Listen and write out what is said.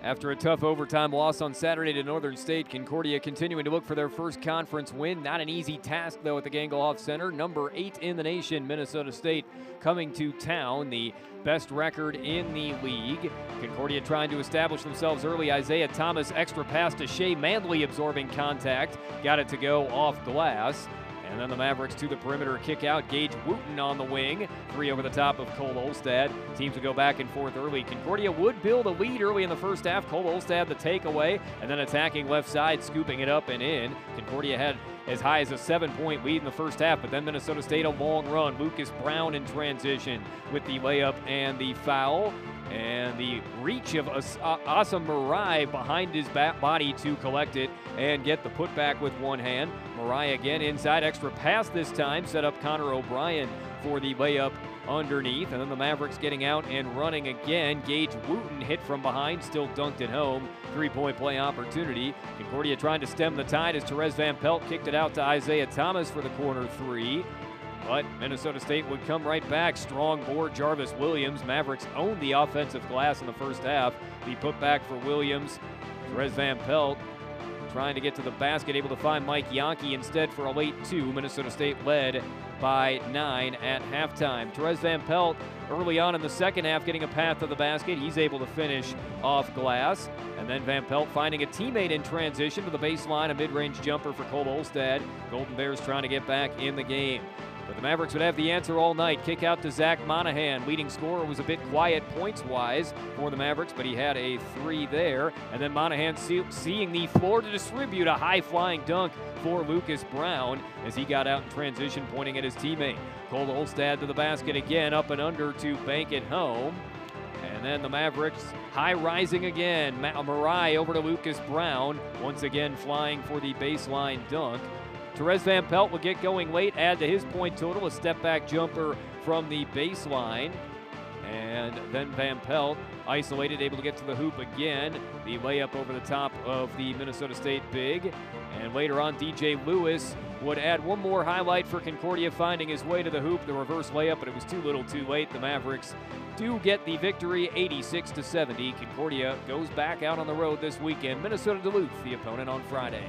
After a tough overtime loss on Saturday to Northern State, Concordia continuing to look for their first conference win. Not an easy task, though, at the Gangelhoff Center. Number 8 in the nation, Minnesota State, coming to town, the best record in the league. Concordia trying to establish themselves early. Isaiah Thomas, extra pass to Shea Manley, absorbing contact. Got it to go off glass. And then the Mavericks to the perimeter, kick out. Gage Wooten on the wing. 3 over the top of Cole Olstad. Teams would go back and forth early. Concordia would build a lead early in the first half. Cole Olstad the takeaway, and then attacking left side, scooping it up and in. Concordia had as high as a 7-point lead in the first half, but then Minnesota State a long run. Lucas Brown in transition with the layup and the foul. And the reach of Asa Marai behind his body to collect it and get the putback with one hand. Marai again inside, extra pass this time, set up Connor O'Brien for the layup underneath. And then the Mavericks getting out and running again. Gage Wooten hit from behind, still dunked it home. 3-point play opportunity. Concordia trying to stem the tide as Therese Van Pelt kicked it out to Isaiah Thomas for the corner 3. But Minnesota State would come right back. Strong board, Jarvis Williams. Mavericks owned the offensive glass in the first half. The putback for Williams. Therese Van Pelt trying to get to the basket, able to find Mike Yonke instead for a late 2. Minnesota State led by 9 at halftime. Therese Van Pelt early on in the second half getting a path to the basket. He's able to finish off glass. And then Van Pelt finding a teammate in transition to the baseline, a mid-range jumper for Cole Olstad. Golden Bears trying to get back in the game. But the Mavericks would have the answer all night. Kick out to Zach Monahan. Leading scorer was a bit quiet points-wise for the Mavericks, but he had a 3 there. And then Monahan seeing the floor to distribute a high-flying dunk for Lucas Brown as he got out in transition, pointing at his teammate. Cole Olstad to the basket again, up and under to bank it home. And then the Mavericks high-rising again. Marai over to Lucas Brown, once again flying for the baseline dunk. Therese Van Pelt will get going late, add to his point total, a step-back jumper from the baseline. And then Van Pelt, isolated, able to get to the hoop again. The layup over the top of the Minnesota State big. And later on, DJ Lewis would add one more highlight for Concordia, finding his way to the hoop, the reverse layup, but it was too little too late. The Mavericks do get the victory, 86-70. Concordia goes back out on the road this weekend. Minnesota Duluth, the opponent on Friday.